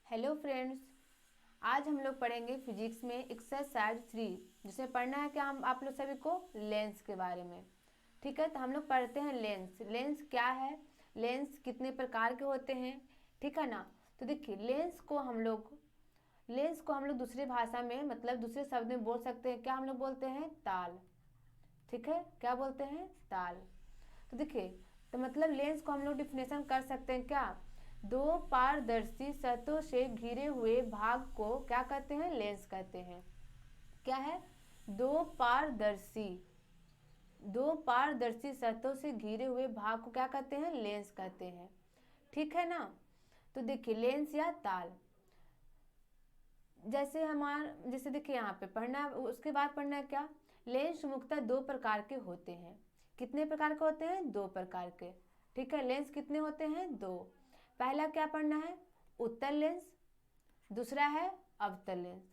Hello friends, आज हम लोग पढ़ेंगे फिजिक्स में एक्सरसाइज 3 जिसमें पढ़ना है क्या हम आप लोग सभी को लेंस के बारे में। ठीक है, तो हम लोग पढ़ते हैं लेंस। लेंस क्या है, लेंस कितने प्रकार के होते हैं, ठीक है ना। तो देखिए लेंस को हम लोग दूसरी भाषा में मतलब दूसरे शब्द में बोल सकते हैं। क्या हम लोग बोलते हैं? ताल। ठीक है, क्या बोलते हैं? ताल। तो देखिए, तो मतलब लेंस को हम लोग डिफिनेशन कर सकते हैं क्या, दो पारदर्शी सतहों से घिरे हुए भाग को क्या कहते हैं? लेंस कहते हैं। क्या है? दो पारदर्शी दो पारदर्शी सतहों से घिरे हुए भाग को क्या कहते हैं? लेंस कहते हैं। ठीक है ना। तो देखिए लेंस या ताल, जैसे देखिए यहाँ पे पढ़ना, उसके बाद पढ़ना है क्या, लेंस मुख्यतः दो प्रकार के होते हैं। कितने प्रकार के होते हैं? दो प्रकार के। ठीक है, लेंस कितने होते हैं? दो। पहला क्या पढ़ना है? उत्तल लेंस। दूसरा है अवतल लेंस।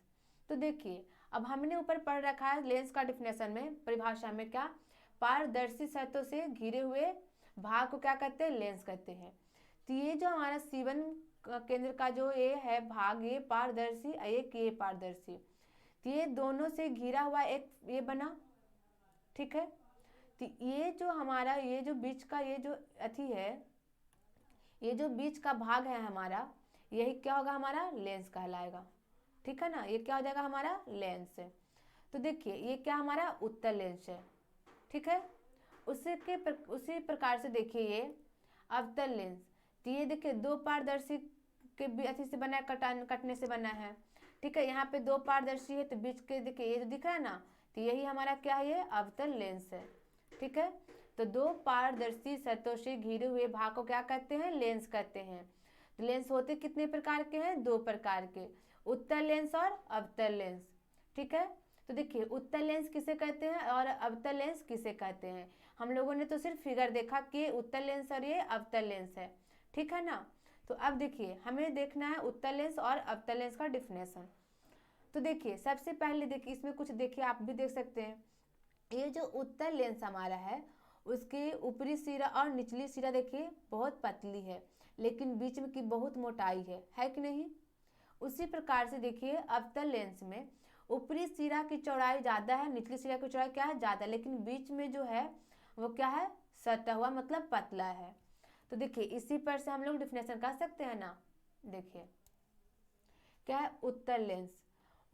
तो देखिए, अब हमने ऊपर पढ़ रखा है लेंस का डिफिनेशन में, परिभाषा में क्या, पारदर्शी सतहों से घिरे हुए भाग को क्या कहते हैं? लेंस कहते हैं। तो ये जो हमारा सीवन केंद्र का जो ये है भाग, ये पारदर्शी, एक ये पारदर्शी, तो ये दोनों से घिरा हुआ एक ये बना। ठीक है, तो ये जो हमारा ये जो बीच का ये जो अथी है, ये जो बीच का भाग है हमारा, यही क्या होगा? हमारा लेंस कहलाएगा। ठीक है ना, ये क्या हो जाएगा? हमारा लेंस है। तो देखिए ये क्या हमारा उत्तल लेंस है। ठीक है, उसी प्रकार से देखिए ये अवतल लेंस, तो ये देखिए दो पारदर्शी के अथी से बना है, कटने से बना है। ठीक है, यहाँ पे दो पारदर्शी है तो बीच के देखिए ये जो दिख रहा है ना, तो यही हमारा क्या है? ये अवतल लेंस है। ठीक है, तो दो पारदर्शी सतहों से घिरे हुए भाग को क्या कहते हैं? लेंस कहते हैं। तो लेंस होते कितने प्रकार के हैं? दो प्रकार के, उत्तल लेंस और अवतल लेंस। ठीक है, तो देखिए उत्तल लेंस किसे कहते हैं और अवतल लेंस किसे कहते हैं। हम लोगों ने तो सिर्फ फिगर देखा कि उत्तल लेंस और ये अवतल लेंस है। ठीक है ना। तो अब देखिए हमें देखना है उत्तल लेंस और अवतल लेंस का डिफिनेशन। तो देखिए सबसे पहले देखिए इसमें कुछ देखिए, आप भी देख सकते हैं, ये जो उत्तल लेंस हमारा है उसकी ऊपरी सिरा और निचली सिरा देखिए बहुत पतली है, लेकिन बीच में की बहुत मोटाई है कि नहीं। उसी प्रकार से देखिए अवतल लेंस में ऊपरी सिरा की चौड़ाई ज़्यादा है, निचली सिरा की चौड़ाई क्या है? ज़्यादा, लेकिन बीच में जो है वो क्या है? सटा हुआ मतलब पतला है। तो देखिए इसी पर से हम लोग डिफिनेशन कर सकते हैं ना। देखिए क्या है? उत्तल लेंस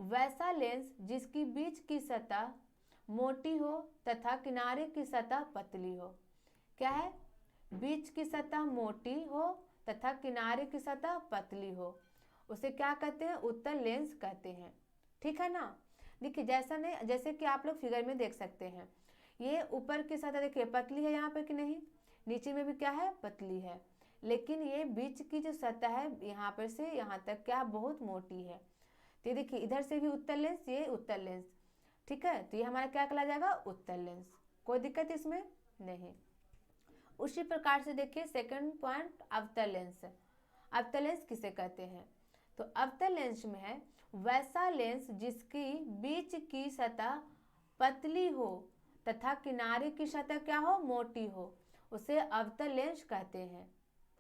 वैसा लेंस जिसकी बीच की सतह मोटी हो तथा किनारे की सतह पतली हो। क्या है? बीच की सतह मोटी हो तथा किनारे की सतह पतली हो, उसे क्या कहते हैं? उत्तल लेंस कहते हैं। ठीक है ना। देखिए जैसे कि आप लोग फिगर में देख सकते हैं, ये ऊपर की सतह देखिए पतली है यहाँ पर कि नहीं, नीचे में भी क्या है? पतली है, लेकिन ये बीच की जो सतह है यहाँ पर से यहाँ तक क्या बहुत मोटी है। तो ये देखिए इधर से भी उत्तल लेंस, ये उत्तल लेंस। ठीक है, तो ये हमारा क्या कहला जाएगा? उत्तल लेंस। कोई दिक्कत इसमें नहीं। उसी प्रकार से देखिए सेकंड पॉइंट अवतल लेंस। अवतल लेंस किसे कहते हैं? तो अवतल लेंस में है वैसा लेंस जिसकी बीच की सतह पतली हो तथा किनारे की सतह क्या हो? मोटी हो, उसे अवतल लेंस कहते हैं।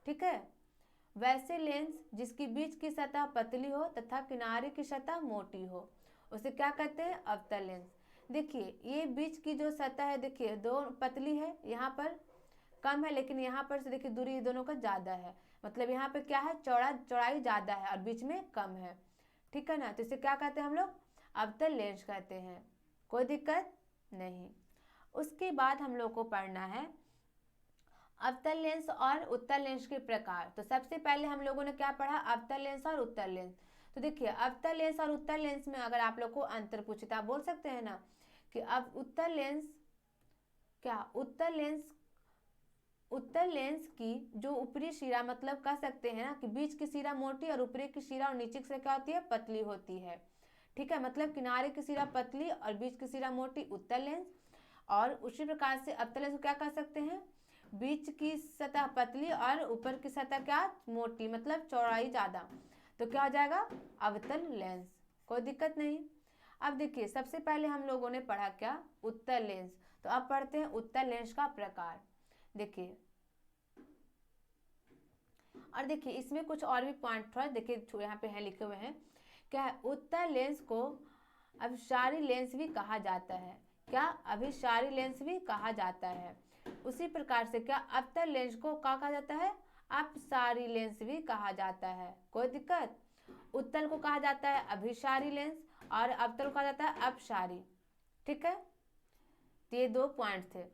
ठीक है, वैसे लेंस जिसकी बीच की सतह पतली हो तथा किनारे की सतह मोटी हो, उसे क्या कहते हैं? अवतल लेंस। देखिए ये बीच की जो सतह है देखिए दो पतली है, यहाँ पर कम है, लेकिन यहाँ पर से देखिए दूरी दोनों का ज़्यादा है, मतलब यहाँ पे क्या है? चौड़ाई ज़्यादा है और बीच में कम है। ठीक है ना, तो इसे क्या कहते हैं हम लोग? अवतल लेंस कहते हैं। कोई दिक्कत नहीं। उसके बाद हम लोग को पढ़ना है अवतल लेंस और उत्तल लेंस के प्रकार। तो सबसे पहले हम लोगों ने क्या पढ़ा? अवतल लेंस और उत्तल लेंस। तो देखिए अवतल लेंस और उत्तल लेंस में अगर आप लोग को अंतर पूछे तो आप बोल सकते हैं ना कि अब उत्तल लेंस क्या, उत्तल लेंस की जो ऊपरी शिरा मतलब कह सकते हैं ना कि बीच की शिरा मोटी और ऊपरी की शिरा और नीचे से क्या होती है? पतली होती है। ठीक है, मतलब किनारे की शिरा पतली और बीच की शिरा मोटी, उत्तल लेंस। और उसी प्रकार से अवतल लेंस को क्या कह सकते हैं? बीच की सतह पतली और ऊपर की सतह क्या? मोटी, मतलब चौड़ाई ज़्यादा, तो क्या हो जाएगा? अवतल लेंस। कोई दिक्कत नहीं। अब देखिए सबसे पहले हम लोगों ने पढ़ा क्या? उत्तल लेंस। तो अब पढ़ते हैं उत्तल लेंस का प्रकार। देखिए और देखिए इसमें कुछ और भी पॉइंट थोड़ा देखिए यहाँ पे है लिखे हुए हैं। क्या है, उत्तल लेंस को अभिसारी लेंस भी कहा जाता है। क्या, अभिसारी लेंस भी कहा जाता है। उसी प्रकार से क्या, अवतल लेंस को क्या कहा जाता है, अपसारी लेंस भी कहा जाता है। कोई दिक्कत, उत्तल को कहा जाता है अभिसारी लेंस और अवतल को कहा जाता है अपसारी। ठीक है, तो ये 2 पॉइंट थे।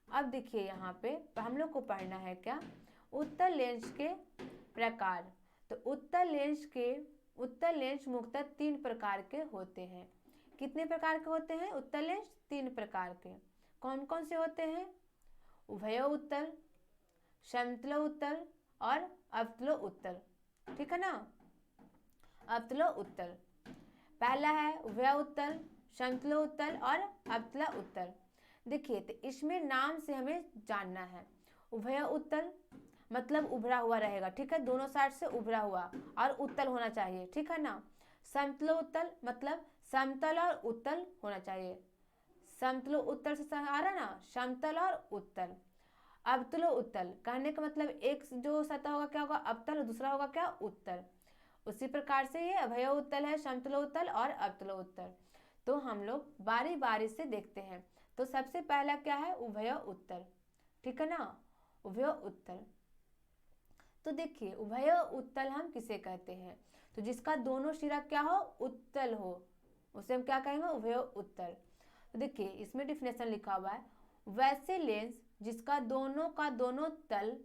अब देखिए यहाँ पे हम लोग को पढ़ना है क्या, उत्तल लेंस के प्रकार। तो उत्तल लेंस मुख्यतः 3 प्रकार के होते हैं। कितने प्रकार के होते हैं उत्तल लेंस? 3 प्रकार के। कौन कौन से होते हैं? उभय उत्तल, समतल उत्तल और अवतल उत्तल। ठीक है ना, अवतल उत्तल। पहला है उभय उत्तल, समतल उत्तल और अवतल उत्तल। देखिए तो इसमें नाम से हमें जानना है। उभय उत्तल मतलब उभरा हुआ रहेगा, ठीक है, दोनों साइड से उभरा हुआ और उत्तल होना चाहिए, ठीक है ना। समतल उत्तल मतलब समतल और उत्तल होना चाहिए। समतल उत्तल से आ रहा ना, समतल और उत्तल। अवतल उत्तल कहने का मतलब एक जो सतह होगा क्या होगा, अवतल, और दूसरा होगा क्या, उत्तल। उसी प्रकार से ये अभय उत्तल है, समतल उत्तल और अवतल उत्तल। तो हम लोग बारी बारी से देखते हैं। तो सबसे पहला क्या है, उभय उत्तल, ठीक है ना, उभय उत्तल। तो देखिए उभय उत्तल हम किसे कहते हैं, तो जिसका दोनों सिरा क्या हो, उत्तल हो, उसे हम क्या कहेंगे, उभय उत्तल। तो देखिए इसमें डिफिनेशन लिखा हुआ है, वैसे लेंस जिसका दोनों का दोनों तल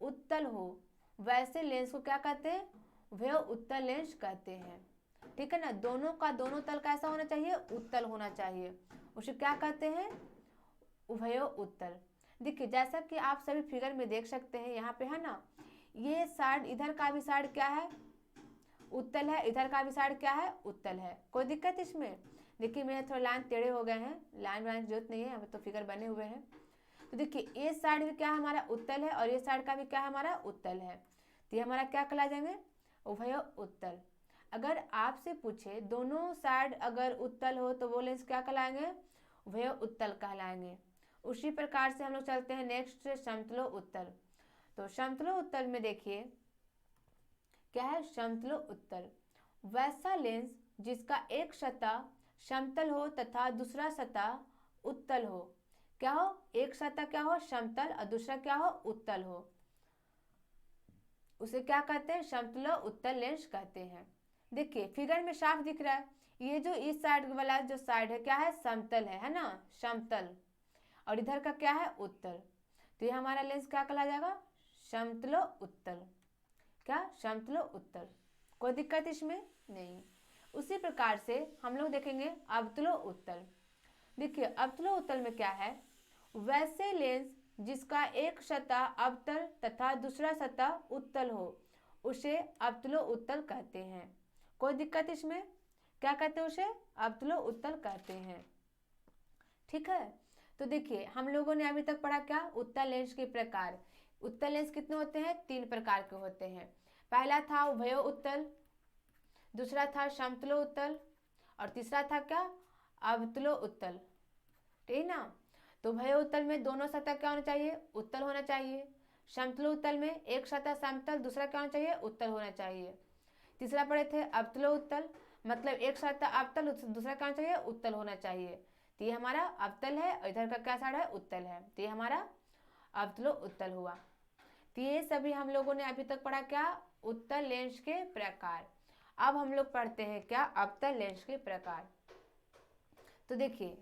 उत्तल हो, वैसे लेंस को क्या कहते हैं, उभय उत्तल लेंस कहते हैं। ठीक है ना, दोनों का दोनों तल कैसा होना चाहिए, उत्तल होना चाहिए, उसे क्या कहते हैं, उभय उत्तल। देखिए जैसा कि आप सभी फिगर में देख सकते हैं, यहाँ पे है ना, ये साइड, इधर का भी साइड क्या है, उत्तल है, इधर का भी साइड क्या है, उत्तल है। कोई दिक्कत इसमें? देखिए मेरे थोड़ा लाइन टेढ़े हो गए हैं, लाइन वाइन की जरूरत नहीं है, अब तो फिगर बने हुए हैं। तो देखिए ये साइड भी क्या है हमारा, उत्तल है, और ये साइड का भी क्या है हमारा, उत्तल है। तो ये हमारा क्या कहला जाएंगे, उभय उत्तल। अगर आपसे पूछे दोनों साइड अगर उत्तल हो तो वो लेंस क्या कहलाएंगे, उभय उत्तल कहलाएंगे। उसी प्रकार से हम लोग चलते हैं नेक्स्ट, समतल उत्तल। तो समतल उत्तल में देखिए क्या है, समतल उत्तल वैसा लेंस जिसका एक सतह समतल हो तथा दूसरा सतह उत्तल हो। क्या हो, एक सतह क्या हो, समतल, और दूसरा क्या हो, उत्तल हो, उसे क्या कहते हैं, समतल उत्तल लेंस कहते हैं। देखिए फिगर में साफ दिख रहा है, ये जो इस साइड वाला जो साइड है क्या है, समतल है ना, समतल, और इधर का क्या है, उत्तल। तो ये हमारा लेंस क्या कहला जाएगा, समतल उत्तल। क्या, समतल उत्तल। कोई दिक्कत इसमें नहीं। उसी प्रकार से हम लोग देखेंगे अवतल उत्तल। देखिए अवतल उत्तल में क्या है, वैसे लेंस जिसका एक सतह अवतल तथा दूसरा सतह उत्तल हो, उसे अवतल उत्तल कहते हैं। कोई दिक्कत इसमें? क्या कहते हैं उसे, अवतल उत्तल कहते हैं। ठीक है, तो देखिए हम लोगों ने अभी तक पढ़ा क्या, उत्तल लेंस के प्रकार। उत्तल लेंस कितने होते हैं, 3 प्रकार के होते हैं। पहला था उभय उत्तल, दूसरा था समतल उत्तल, और तीसरा था क्या, अवतल उत्तल। ठीक ना, तो उभय उत्तल में दोनों सतह क्या होना चाहिए, उत्तल होना चाहिए। समतल उत्तल में एक सतह समतल, दूसरा क्या होना चाहिए, उत्तल होना चाहिए। तीसरा पढ़े थे अवतल उत्तल, मतलब एक सतह अवतल, दूसरा क्या होना चाहिए, उत्तल होना चाहिए। तो ये हमारा अवतल है, और इधर का क्या साइड है, उत्तल है, तो ये हमारा अवतल उत्तल हुआ। तो ये सभी हम लोगों ने अभी तक पढ़ा क्या, उत्तल लेंस के प्रकार। अब हम लोग पढ़ते हैं क्या, अवतल लेंस के प्रकार। तो देखिए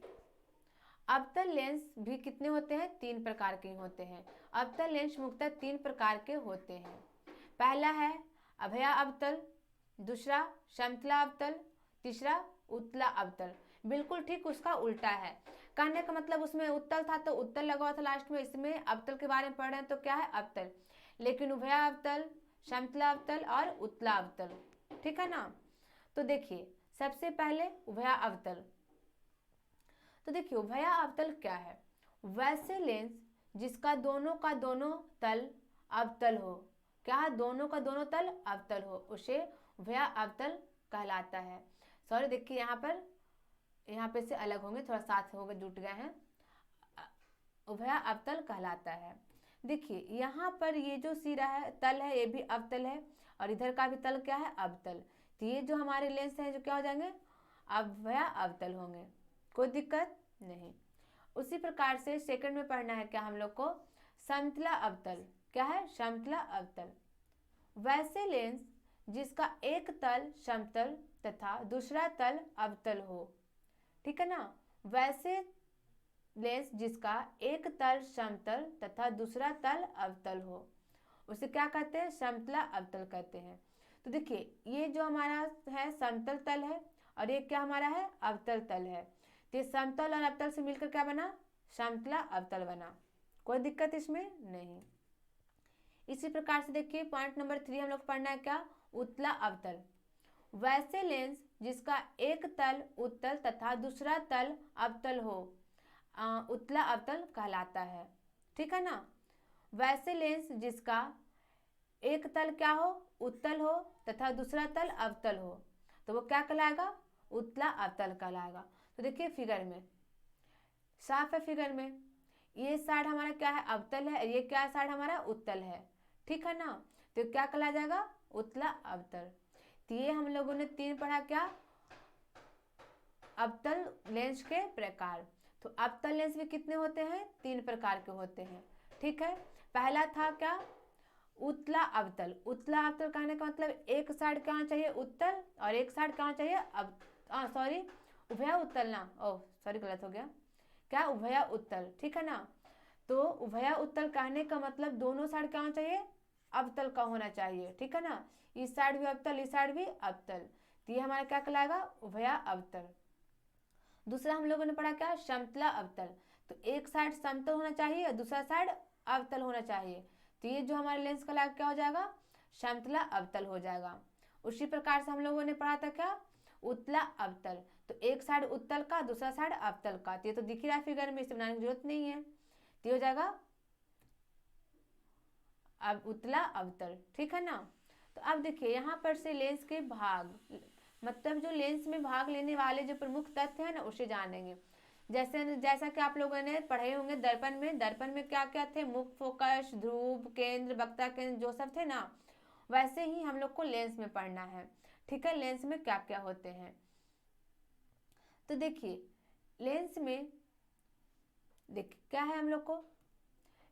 अवतल लेंस भी कितने होते हैं, 3 प्रकार के होते हैं। अवतल लेंस मुख्यतः 3 प्रकार के होते हैं। पहला है अभय अवतल, दूसरा समतल अवतल, तीसरा उत्तल अवतल। बिल्कुल ठीक उसका उल्टा है, कहने का मतलब उसमें उत्तल था तो उत्तल लगा हुआ था लास्ट में, इसमें अवतल के बारे में पढ़ रहे हैं तो क्या है, अवतल। लेकिन उभय अवतल, समतल अवतल और उत्तल अवतल, ठीक है ना। तो देखिए सबसे पहले उभय अवतल। तो देखिए उभय अवतल क्या है, वैसे लेंस जिसका दोनों का दोनों तल अवतल हो। क्या, दोनों का दोनों तल अवतल हो, उसे उभय अवतल कहलाता है। सॉरी देखिए यहाँ पे से अलग होंगे, थोड़ा साथ हो गए, जुट गए हैं, उभय अवतल कहलाता है। देखिए यहाँ पर ये जो सिरा है, तल है, ये भी अवतल है, और इधर का भी तल क्या है, अवतल। तो ये जो हमारे लेंस हैं जो क्या हो जाएंगे, अव्यय अवतल होंगे, कोई दिक्कत नहीं। उसी प्रकार से सेकंड में पढ़ना है क्या हम लोग को, समतला अवतल। क्या है, समतला अवतल। वैसे लेंस जिसका एक तल समतल तथा दूसरा तल अवतल हो, ठीक है ना, वैसे लेंस जिसका एक तल समतल तथा दूसरा तल अवतल हो, उसे क्या कहते हैं, समतला अवतल कहते हैं। तो देखिए ये जो हमारा है समतल तल है, और ये क्या हमारा है, अवतल तल है। तो ये समतल और अवतल से मिलकर क्या बना, समतला अवतल बना, कोई दिक्कत इसमें नहीं। इसी प्रकार से देखिए पॉइंट नंबर 3 हम लोग पढ़ना है क्या, उत्तला अवतल। वैसे लेंस जिसका एक तल उत्तल तथा दूसरा तल अवतल हो, उत्तला अवतल कहलाता है, ठीक है ना। वैसे लेंस जिसका एक तल क्या हो, उत्तल हो तथा दूसरा तल अवतल हो, तो वो क्या कहलाएगा, उत्तला अवतल कहलाएगा। तो देखिए फिगर में साफ है, फिगर में ये साइड हमारा क्या है, अवतल है, ये क्या साइड हमारा उत्तल है, ठीक है ना। तो क्या कहला जाएगा, उत्तला अवतल। तो ये हम लोगों ने 3 पढ़ा क्या, अवतल लेंस के प्रकार। तो अवतल लेंस भी कितने होते हैं, 3 प्रकार के होते हैं, ठीक है। पहला था क्या, उत्तला अवतल। उत्तला अवतल कहने का मतलब एक साइड क्या होना चाहिए, उत्तल, और एक साइड क्या होना चाहिए, सॉरी उभय उत्तल ना, ओह सॉरी गलत हो गया, क्या उभय उत्तल, ठीक है ना। तो उभय उत्तल कहने का मतलब दोनों साइड क्या होना चाहिए, अवतल का होना चाहिए, ठीक है ना। इस साइड भी अवतल, इस साइड भी अवतल, तो ये हमारा क्या कहलाएगा, उभय अवतल। दूसरा हम लोगों ने पढ़ा क्या, समतला अवतल। तो एक साइड समतल होना चाहिए और दूसरा साइड अवतल होना चाहिए, तो ये जो हमारे लेंस का लाभ क्या हो जाएगा, समतला अवतल हो जाएगा। उसी प्रकार से हम लोगों ने पढ़ा था क्या, उत्तला अवतल। तो एक साइड उत्तल का, दूसरा साइड अवतल का, तो ये तो दिख ही रहा है फिगर में, इसे बनाने की जरूरत नहीं है। तो हो जाएगा अब उत्तला अवतल, ठीक है ना। तो अब देखिए यहाँ पर से लेंस के भाग, मतलब जो लेंस में भाग लेने वाले जो प्रमुख तथ्य है ना, उसे जानेंगे। जैसा कि आप लोगों ने पढ़े होंगे दर्पण में क्या क्या थे, मुख्य फोकस, ध्रुव केंद्र, वक्ता केंद्र, जो सब थे ना, वैसे ही हम लोग को लेंस में पढ़ना है, ठीक है। लेंस में क्या क्या होते हैं, तो देखिए लेंस में देखिए क्या है, हम लोग को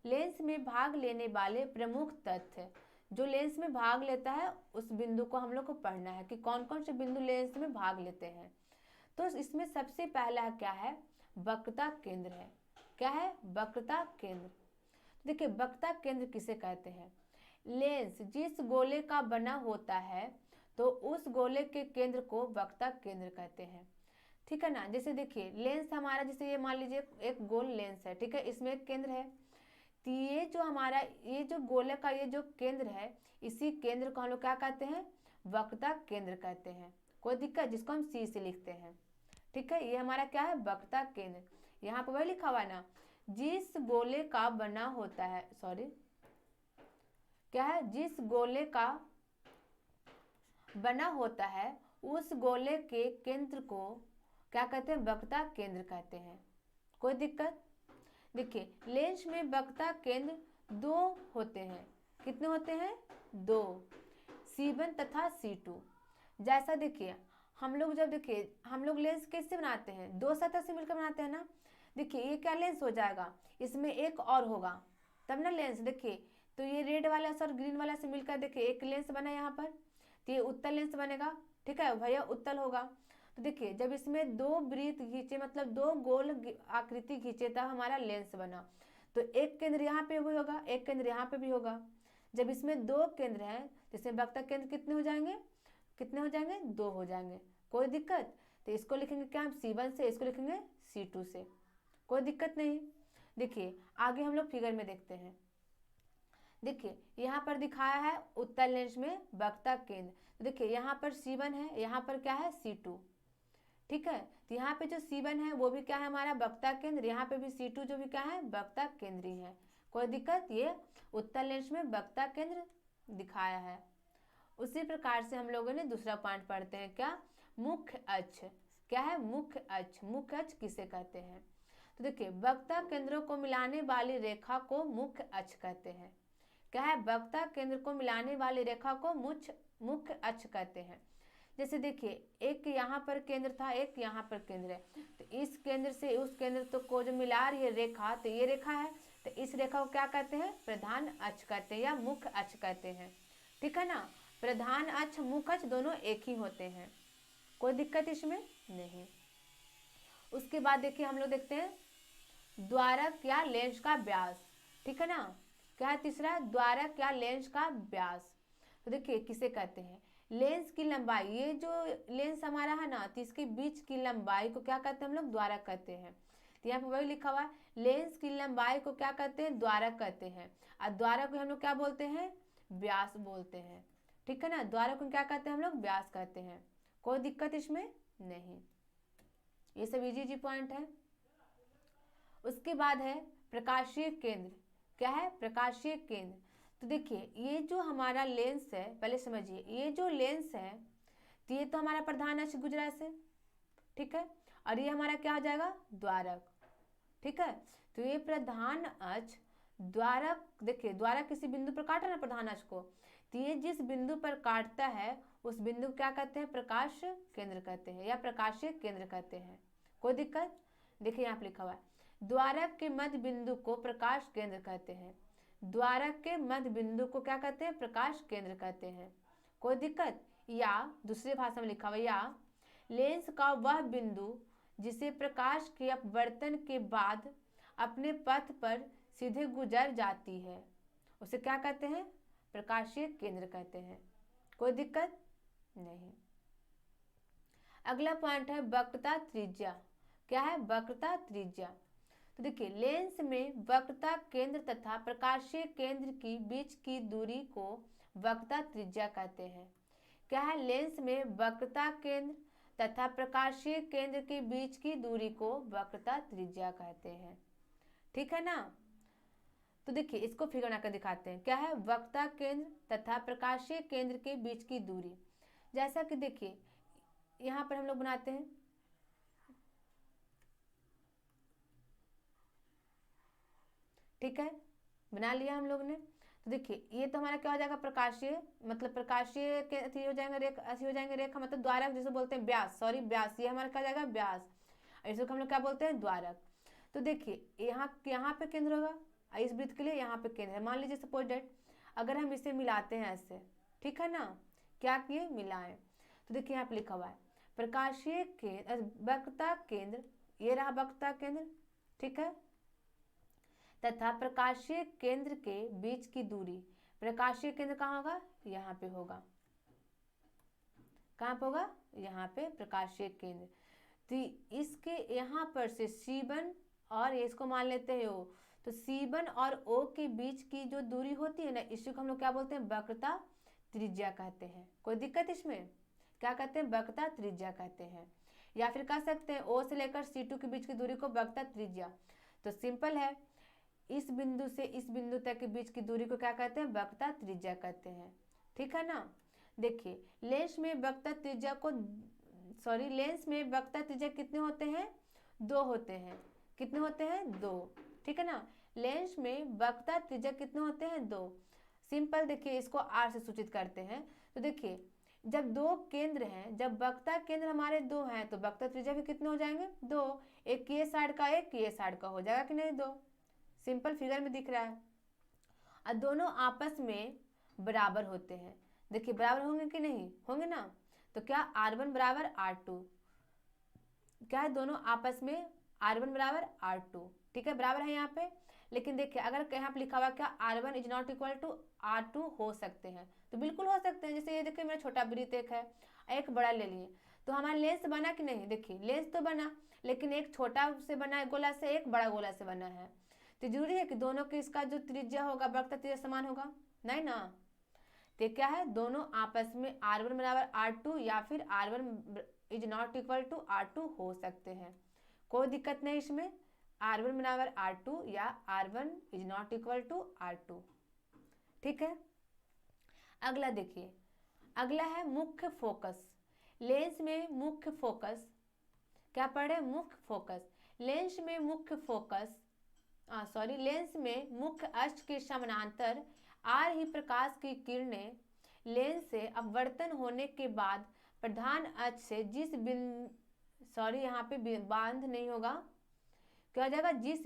लेंस में भाग लेने वाले प्रमुख तथ्य, जो लेंस में भाग लेता है उस बिंदु को हम लोग को पढ़ना है कि कौन कौन से बिंदु लेंस में भाग लेते हैं। तो इसमें सबसे पहला क्या है, वक्रता केंद्र है। क्या है, वक्रता केंद्र। देखिए वक्रता केंद्र किसे कहते हैं, लेंस जिस गोले का बना होता है तो उस गोले के केंद्र को वक्रता केंद्र कहते हैं, ठीक है ना। जैसे देखिए लेंस हमारा, जैसे ये मान लीजिए एक गोल लेंस है, ठीक है, इसमें एक केंद्र है। तो ये जो हमारा ये जो गोले का ये जो केंद्र है, इसी केंद्र को हम लोग क्या कहते हैं, वक्रता केंद्र कहते हैं, कोई दिक्कत, जिसको हम सी से लिखते हैं, ठीक है। ये हमारा क्या है, वक्रता केंद्र। यहाँ पर वही लिखा हुआ है ना, जिस गोले का बना होता है, सॉरी क्या है, जिस गोले का बना होता है उस गोले के केंद्र को क्या कहते हैं, वक्रता केंद्र कहते हैं, कोई दिक्कत। देखिए लेंस में वक्रता केंद्र 2 होते हैं, कितने होते हैं, 2, C1 तथा C2। जैसा देखिए हम लोग लेंस कैसे बनाते हैं, 2 सतह से मिलकर बनाते हैं ना। देखिए ये क्या लेंस हो जाएगा, इसमें एक और होगा तब ना लेंस। देखिए तो ये रेड वाला और ग्रीन वाला से मिलकर देखिए एक लेंस बना यहाँ पर, तो ये उत्तल लेंस बनेगा, ठीक है, भैया उत्तल होगा। तो देखिए जब इसमें 2 वृत्त खींचे, मतलब 2 गोल आकृति खींचे, तब हमारा लेंस बना। तो एक केंद्र यहाँ पे भी होगा, एक केंद्र यहाँ पे भी होगा। जब इसमें 2 केंद्र हैं तो इसमें वक्रता केंद्र कितने हो जाएंगे, 2 हो जाएंगे, कोई दिक्कत। तो इसको लिखेंगे क्या, हम C1 से, इसको लिखेंगे C2 से, कोई दिक्कत नहीं। देखिए आगे हम लोग फिगर में देखते हैं। देखिए यहाँ पर दिखाया है उत्तल लेंस में वक्रता केंद्र। तो देखिए यहाँ पर C1 है, यहाँ पर क्या है, C2, ठीक है। तो यहाँ पे जो C1 है वो भी क्या है, हमारा वक्रता केंद्र, यहाँ पे भी C2 जो भी क्या है, वक्रता केंद्र ही है, कोई दिक्कत। ये उत्तल लेंस में वक्रता केंद्र दिखाया है। उसी प्रकार से हम लोगों ने दूसरा पॉइंट पढ़ते हैं क्या, मुख्य अक्ष। क्या है, मुख्य अक्ष। मुख्य अक्ष किसे कहते हैं, तो देखिए वक्रता केंद्रों को मिलाने वाली रेखा को मुख्य अक्ष कहते हैं। क्या है? वक्रता केंद्र को मिलाने वाली रेखा को मुख्य अक्ष कहते हैं। जैसे देखिए एक यहाँ पर केंद्र था, एक यहाँ पर केंद्र है, तो इस केंद्र से उस केंद्र तो को जो मिला रही है रेखा, तो ये रेखा है, तो इस रेखा को क्या कहते हैं? प्रधान अक्ष कहते हैं या मुख्य अक्ष कहते हैं। ठीक है ना? प्रधान अक्ष मुख्य अक्ष दोनों एक ही होते हैं, कोई दिक्कत इसमें नहीं। उसके बाद देखिए हम लोग देखते हैं द्वारक या लेंस का व्यास। ठीक है ना? क्या है तीसरा? द्वारक या लेंस का व्यास। तो देखिए किसे कहते हैं? लेंस की लंबाई, ये जो लेंस हमारा है ना, तो इसके बीच की लंबाई को क्या कहते हैं हम लोग? द्वारक कहते हैं। तो यहाँ पर वही लिखा हुआ है, लेंस की लंबाई को क्या कहते हैं? द्वारक कहते हैं। और द्वारक को हम लोग क्या बोलते हैं? व्यास बोलते हैं। ठीक है ना? द्वारक को क्या कहते हैं हम लोग? व्यास कहते हैं। कोई दिक्कत इसमें नहीं, ये सब इजी पॉइंट है। उसके बाद है प्रकाशीय केंद्र। क्या है? प्रकाशीय केंद्र। तो देखिए ये जो हमारा लेंस है, पहले समझिए, ये जो लेंस है तो ये तो हमारा प्रधान अक्ष गुजरा से, ठीक है, और ये हमारा क्या हो जाएगा? द्वारक। ठीक है, तो ये प्रधान अक्ष द्वारक, देखिए द्वारक किसी बिंदु पर काट रहा है ना प्रधान अक्ष को, तो ये जिस बिंदु पर काटता है उस बिंदु को क्या कहते हैं? प्रकाश केंद्र कहते हैं या प्रकाशीय केंद्र कहते हैं। कोई दिक्कत? देखिए यहाँ पे लिखा हुआ है द्वारक के मध्य बिंदु को प्रकाश केंद्र कहते हैं। द्वारक के मध्य बिंदु को क्या कहते हैं? प्रकाश केंद्र कहते हैं। कोई दिक्कत? या दूसरी भाषा में लिखा हुआ, या लेंस का वह बिंदु जिसे प्रकाश के अपवर्तन के बाद अपने पथ पर सीधे गुजर जाती है उसे क्या कहते हैं? प्रकाशीय केंद्र कहते हैं। कोई दिक्कत नहीं। अगला पॉइंट है वक्रता त्रिज्या। क्या है? वक्रता त्रिज्या। तो देखिए लेंस में वक्रता केंद्र तथा प्रकाशीय केंद्र की बीच की दूरी को वक्रता त्रिज्या कहते हैं। क्या है? लेंस में वक्रता केंद्र तथा प्रकाशीय केंद्र के बीच की दूरी को वक्रता त्रिज्या कहते हैं। ठीक है ना? तो देखिए इसको फिगर बनाकर दिखाते हैं। क्या है? वक्रता केंद्र तथा प्रकाशीय केंद्र के बीच की दूरी। जैसा कि देखिए यहाँ पर हम लोग बनाते हैं, ठीक है, बना लिया हम लोग ने। तो देखिए ये तो हमारा क्या हो जाएगा? प्रकाशीय, मतलब प्रकाशीय के अथी हो जाएंगे रेखा, ऐसी हो जाएंगे रेखा, मतलब द्वारक जिसे बोलते हैं व्यास, सॉरी व्यास, ये हमारा क्या हो जाएगा? व्यास। इसको हम लोग क्या बोलते हैं? द्वारक। तो देखिए यहाँ पे केंद्र होगा, इस वृत्त के लिए यहाँ पे केंद्र है। मान लीजिए सपोज डेट अगर हम इसे मिलाते हैं ऐसे, ठीक है ना, क्या किए? मिलाएं। तो देखिए यहाँ पे लिखा हुआ है प्रकाशीय केंद्र, वक्रता केंद्र, ये रहा वक्रता केंद्र, ठीक है, तथा प्रकाशीय केंद्र के बीच की दूरी। प्रकाशीय केंद्र कहाँ होगा? यहाँ पे होगा। कहाँ पे होगा? यहाँ पे प्रकाशीय केंद्र। तो इसके यहाँ पर से C1 और इसको मान लेते हैं O, तो C1 और O के बीच की जो दूरी होती है ना, इसी को हम लोग क्या बोलते हैं? वक्रता त्रिज्या कहते हैं। कोई दिक्कत इसमें? क्या कहते हैं? वक्रता त्रिज्या कहते हैं। या फिर कह सकते हैं O से लेकर C2 के बीच की दूरी को वक्रता त्रिज्या। तो सिंपल है, इस बिंदु से इस बिंदु तक के बीच की दूरी को क्या कहते हैं? वक्रता त्रिज्या कहते हैं। ठीक है ना? देखिए लेंस में वक्रता त्रिज्या को, सॉरी लेंस में वक्रता त्रिज्या कितने होते हैं? 2 होते हैं। कितने होते हैं? 2। ठीक है ना? लेंस में वक्रता त्रिज्या कितने होते हैं? 2। सिंपल, देखिए इसको R से सूचित करते हैं। तो देखिए जब 2 केंद्र हैं, जब वक्रता केंद्र हमारे 2 हैं तो वक्रता त्रिज्या भी कितने हो जाएंगे? 2। एक ये साइड का, एक ये साइड का, हो जाएगा कि नहीं? 2। सिंपल फिगर में दिख रहा है। और दोनों आपस में बराबर होते हैं। देखिए बराबर होंगे कि नहीं होंगे ना? तो क्या R1 बराबर R2, क्या है? दोनों आपस में R1 बराबर R2, ठीक है, बराबर है यहाँ पे। लेकिन देखिए अगर यहाँ पे लिखा हुआ क्या R1 is not equal to R2 हो सकते हैं, तो बिल्कुल हो सकते हैं। जैसे ये देखिए मेरा छोटा वृत्त एक है, एक बड़ा ले लिए, तो हमारा लेंस बना कि नहीं? देखिए लेंस तो बना, लेकिन एक छोटा से बना है गोला से, एक बड़ा गोला से बना है, तो जरूरी है कि दोनों के इसका जो त्रिज्या होगा वक्रता त्रिज्या समान होगा? नहीं ना। तो क्या है? दोनों आपस में R1 बराबर R2 या फिर R1 is not equal to R2 हो सकते हैं। कोई दिक्कत नहीं इसमें। R1 बराबर R2 या R1 is not equal to R2। ठीक है, अगला देखिए, अगला है मुख्य फोकस। लेंस में मुख्य फोकस, क्या पढ़े? मुख्य फोकस। लेंस में मुख्य फोकस लेंस में मुख्य अक्ष के समानांतर आ रही प्रकाश की किरणें लेंस से अपवर्तन होने के बाद प्रधान अक्ष से जिस यहाँ पे बांध नहीं होगा, क्या हो जाएगा, जिस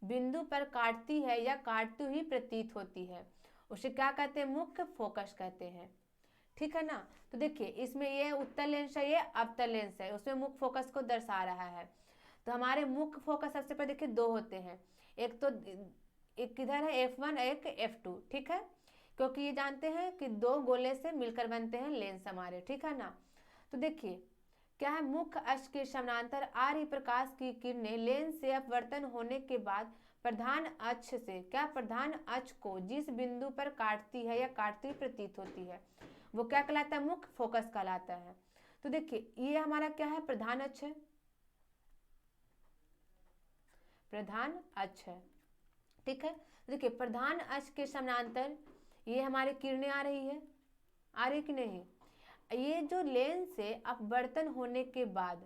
बिंदु पर काटती है या काटती हुई प्रतीत होती है, उसे क्या कहते हैं, मुख्य फोकस कहते हैं। ठीक है ना। तो देखिए इसमें ये उत्तल लेंस है, ये अवतल लेंस है, उसमें मुख्य फोकस को दर्शा रहा है। तो हमारे मुख्य फोकस सबसे पहले देखिए दो होते हैं, एक किधर है F1, एक F2। ठीक है, क्योंकि ये जानते हैं कि दो गोले से मिलकर बनते हैं लेंस हमारे। ठीक है ना। तो देखिए क्या है, मुख्य अक्ष के समानांतर आ रही प्रकाश की किरणें लेंस से अपवर्तन होने के बाद प्रधान अक्ष से, क्या, प्रधान अक्ष को जिस बिंदु पर काटती है या काटती प्रतीत होती है, वो क्या कहलाता है, मुख्य फोकस कहलाता है। तो देखिए ये हमारा क्या है, प्रधान अक्ष है, प्रधान अक्ष है। ठीक है, देखिए प्रधान अक्ष के समानांतर ये हमारी किरणें आ रही है, आ रही कि नहीं। ये जो लेंस से अपवर्तन होने के बाद,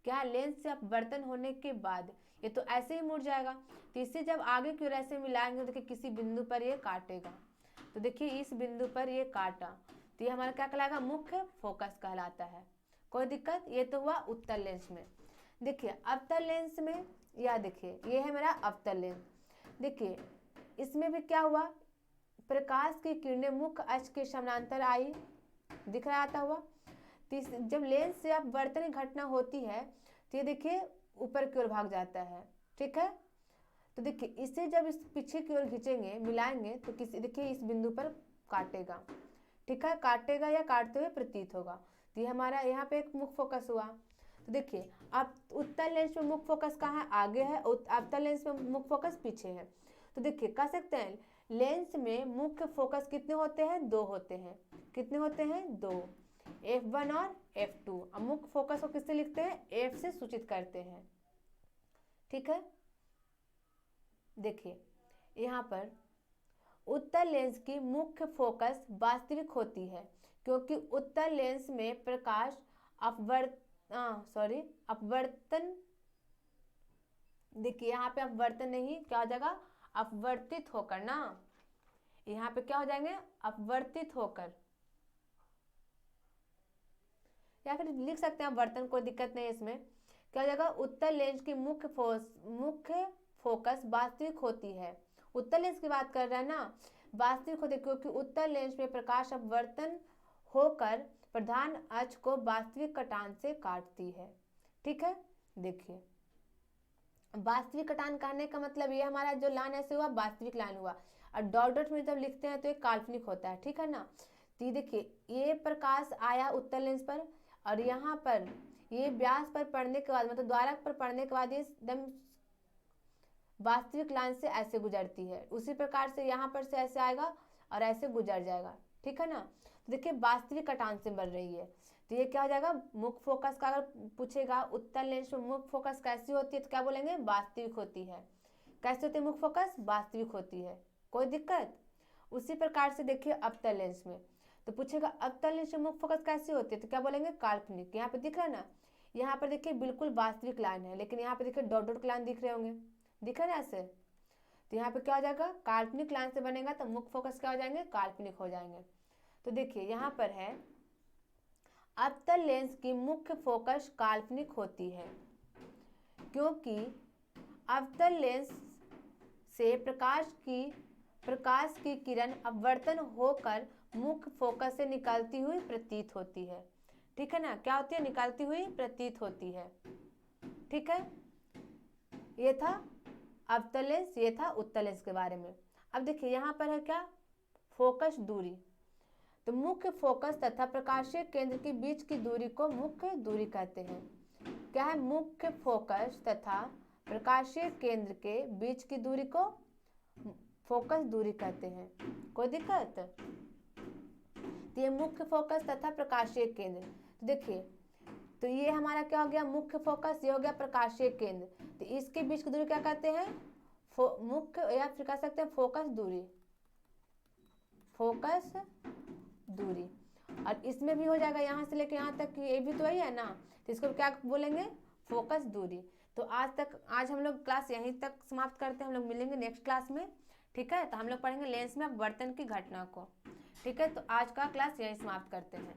क्या, लेंस से अपवर्तन होने के बाद ये तो ऐसे ही मुड़ जाएगा, तो इसे जब आगे की ओर ऐसे मिलाएंगे तो देखिए किसी बिंदु पर ये काटेगा। तो देखिए इस बिंदु पर ये काटा, तो ये हमारा क्या कहलाएगा, मुख्य फोकस कहलाता है। कोई दिक्कत। ये तो हुआ उत्तल लेंस में। देखिए अवतल लेंस में, या देखिए ये है मेरा अवतल लेंस। देखिए इसमें भी क्या हुआ, प्रकाश की किरणें मुख्य अक्ष के समानांतर आई, दिख रहा आता हुआ। जब लेंस से अपवर्तन घटना होती है तो ये देखिए ऊपर की ओर भाग जाता है। ठीक है, तो देखिए इसे जब इस पीछे की ओर खींचेंगे, मिलाएंगे, तो किसी, देखिए इस बिंदु पर काटेगा। ठीक है, काटेगा या काटते हुए प्रतीत होगा। तो ये हमारा यहाँ पे एक मुख्य फोकस हुआ। तो देखिए अब उत्तल लेंस में मुख्य फोकस कहाँ है, आगे है, अवतल लेंस में मुख्य फोकस पीछे है। तो देखिए कह सकते हैं लेंस में मुख्य फोकस कितने होते हैं, दो होते हैं। कितने होते हैं, दो, F1 और F2। अब मुख्य फोकस को किससे लिखते हैं, F से सूचित करते हैं। ठीक है, देखिए यहाँ पर उत्तल लेंस की मुख्य फोकस वास्तविक होती है, क्योंकि उत्तल लेंस में प्रकाश अपवर्तन, देखिए यहाँ पे अपवर्तन नहीं, क्या हो जाएगा, अपवर्तित होकर ना, यहाँ पे क्या हो जाएंगे, अपवर्तित होकर, या फिर लिख सकते हैं अपवर्तन, कोई दिक्कत नहीं है इसमें। क्या हो जाएगा, उत्तल लेंस की मुख्य फोकस वास्तविक होती है। उत्तल लेंस की बात कर रहे हैं ना, वास्तविक होती है, क्योंकि उत्तल लेंस में प्रकाश अपवर्तन होकर प्रधान अक्ष को वास्तविक कटान से काटती है। ठीक है, देखिए वास्तविक कटान कहने का मतलब ये हमारा जो लाइन ऐसे हुआ वास्तविक लाइन हुआ, और डॉट डॉट में जब लिखते हैं तो ये काल्पनिक होता है। ठीक है ना। तो ये देखिए ये प्रकाश आया उत्तल लेंस पर, और यहाँ पर ये व्यास पर पड़ने के बाद, मतलब द्वारक पर पड़ने के बाद ये एकदम वास्तविक लाइन से ऐसे गुजरती है। उसी प्रकार से यहाँ पर से ऐसे आएगा और ऐसे गुजर जाएगा। ठीक है ना। तो देखिए वास्तविक कटान से बढ़ रही है, तो ये क्या हो जाएगा, मुख्य फोकस का अगर पूछेगा उत्तल लेंस में मुख्य फोकस कैसी होती है, तो क्या बोलेंगे, वास्तविक होती है। कैसे होती है मुख्य फोकस, वास्तविक होती है। कोई दिक्कत। उसी प्रकार से देखिए अवतल लेंस में, तो पूछेगा अवतल लेंस में मुख्य फोकस कैसी होती है, तो क्या बोलेंगे, काल्पनिक। यहाँ पे दिख रहा है ना, यहाँ पर देखिए बिल्कुल वास्तविक लाइन है, लेकिन यहाँ पे देखिए डॉट डॉट लाइन दिख रहे होंगे, दिख रहा है ऐसे। तो यहाँ पे क्या हो जाएगा, काल्पनिक लाइन से बनेगा तो मुख्य फोकस क्या हो जाएंगे, काल्पनिक हो जाएंगे। तो देखिए यहाँ पर है अवतल लेंस की मुख्य फोकस काल्पनिक होती है, क्योंकि अवतल लेंस से प्रकाश की किरण अपवर्तन होकर मुख्य फोकस से निकलती हुई प्रतीत होती है। ठीक है ना, क्या होती है, निकलती हुई प्रतीत होती है। ठीक है, ये था अवतल लेंस, ये था उत्तल लेंस के बारे में। अब देखिए यहाँ पर है क्या, फोकस दूरी। तो मुख्य फोकस तथा प्रकाशीय केंद्र के बीच की दूरी को मुख्य दूरी कहते हैं। क्या है, मुख्य फोकस तथा प्रकाशीय केंद्र के बीच की दूरी को फोकस दूरी कहते हैं। कोई दिक्कत। तो ये मुख्य फोकस तथा प्रकाशीय केंद्र, तो देखिए तो ये हमारा क्या हो गया, मुख्य फोकस, ये हो गया प्रकाशीय केंद्र। तो इसके बीच की दूरी क्या कहते हैं, मुख्य, या फिर कह सकते हैं फोकस दूरी, फोकस दूरी। और इसमें भी हो जाएगा, यहाँ से लेके यहाँ तक ये भी तो ही है ना, तो इसको क्या बोलेंगे, फोकस दूरी। तो आज हम लोग क्लास यहीं तक समाप्त करते हैं, हम लोग मिलेंगे नेक्स्ट क्लास में, ठीक है। तो हम लोग पढ़ेंगे लेंस में अपवर्तन की घटना को, ठीक है। तो आज का क्लास यहीं समाप्त करते हैं।